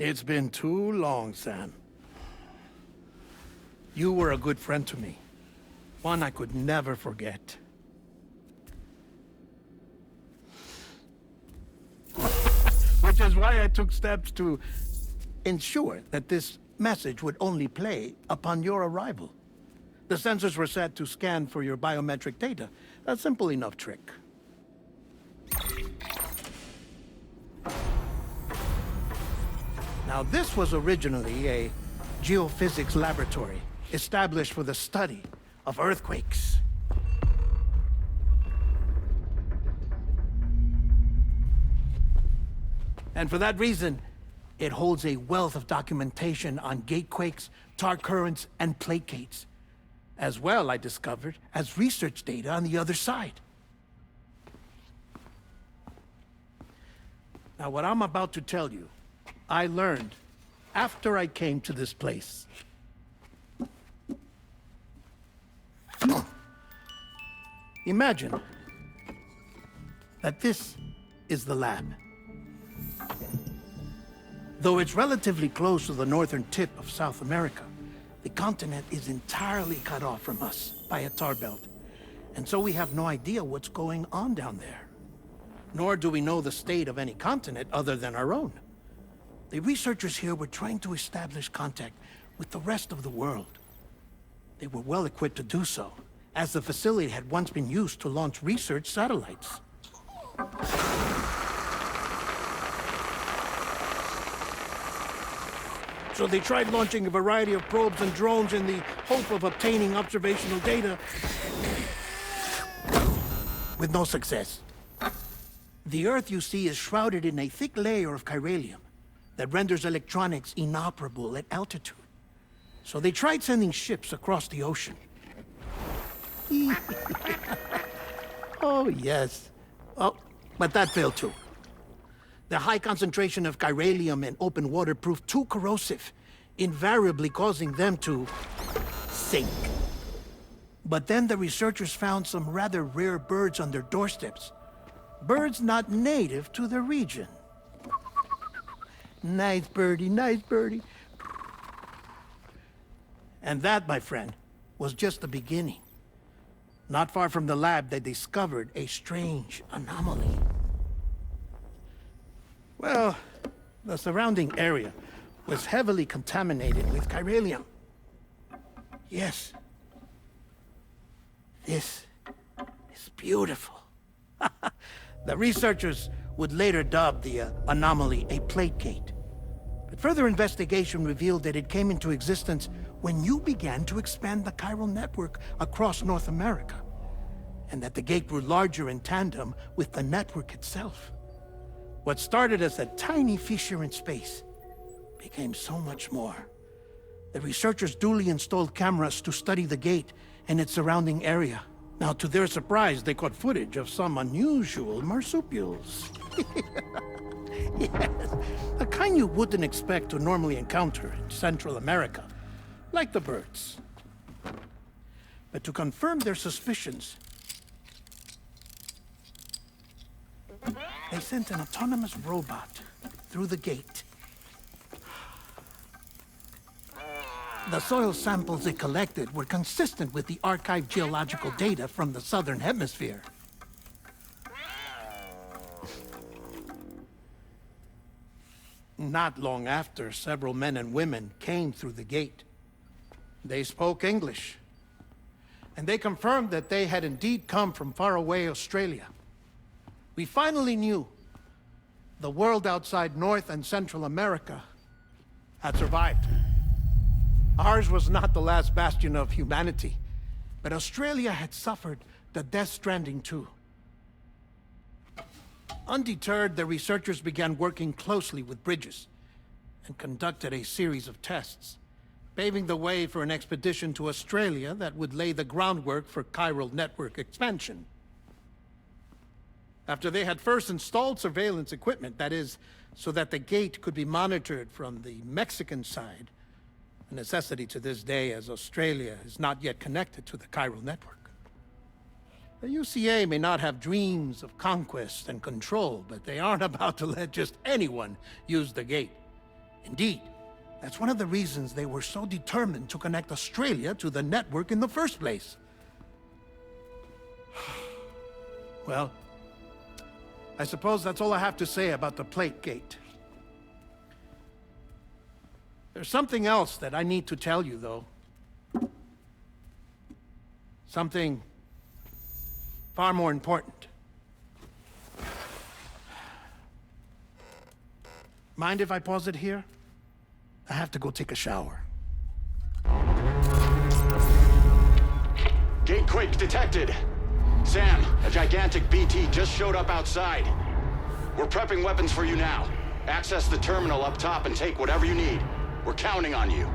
It's been too long, Sam. You were a good friend to me. One I could never forget. Which is why I took steps to ensure that this message would only play upon your arrival. The sensors were set to scan for your biometric data. A simple enough trick. Now, this was originally a geophysics laboratory established for the study of earthquakes. And for that reason, it holds a wealth of documentation on gatequakes, tar currents, and plate gates. As well, I discovered, as research data on the other side. Now, what I'm about to tell you, I learned after I came to this place. Imagine that this is the lab. Though it's relatively close to the northern tip of South America, the continent is entirely cut off from us by a tar belt. And so we have no idea what's going on down there. Nor do we know the state of any continent other than our own. The researchers here were trying to establish contact with the rest of the world. They were well equipped to do so, as the facility had once been used to launch research satellites. So they tried launching a variety of probes and drones in the hope of obtaining observational data, with no success. The Earth, you see, is shrouded in a thick layer of chiralium that renders electronics inoperable at altitude. So they tried sending ships across the ocean. Oh, yes. Oh, but that failed too. The high concentration of chiralium in open water proved too corrosive, invariably causing them to sink. But then the researchers found some rather rare birds on their doorsteps. Birds not native to the region. Nice birdie, nice birdie. And that, my friend, was just the beginning. Not far from the lab, they discovered a strange anomaly. Well, the surrounding area was heavily contaminated with chiralium. Yes. This is beautiful. The researchers would later dub the anomaly a plate gate. But further investigation revealed that it came into existence when you began to expand the chiral network across North America, and that the gate grew larger in tandem with the network itself. What started as a tiny fissure in space became so much more. The researchers duly installed cameras to study the gate and its surrounding area. Now, to their surprise, they caught footage of some unusual marsupials. Yes, the kind you wouldn't expect to normally encounter in Central America, like the birds. But to confirm their suspicions, they sent an autonomous robot through the gate. The soil samples it collected were consistent with the archived geological data from the southern hemisphere. Not long after, several men and women came through the gate. They spoke English, and they confirmed that they had indeed come from faraway Australia. We finally knew the world outside North and Central America had survived. Ours was not the last bastion of humanity, but Australia had suffered the death stranding too. Undeterred, the researchers began working closely with Bridges and conducted a series of tests, paving the way for an expedition to Australia that would lay the groundwork for chiral network expansion. After they had first installed surveillance equipment, that is, so that the gate could be monitored from the Mexican side, a necessity to this day as Australia is not yet connected to the chiral network. The UCA may not have dreams of conquest and control, but they aren't about to let just anyone use the gate. Indeed, that's one of the reasons they were so determined to connect Australia to the network in the first place. Well, I suppose that's all I have to say about the Plate Gate. There's something else that I need to tell you, though. Something far more important. Mind if I pause it here? I have to go take a shower. Gate quake detected. Sam, a gigantic BT just showed up outside. We're prepping weapons for you now. Access the terminal up top and take whatever you need. We're counting on you.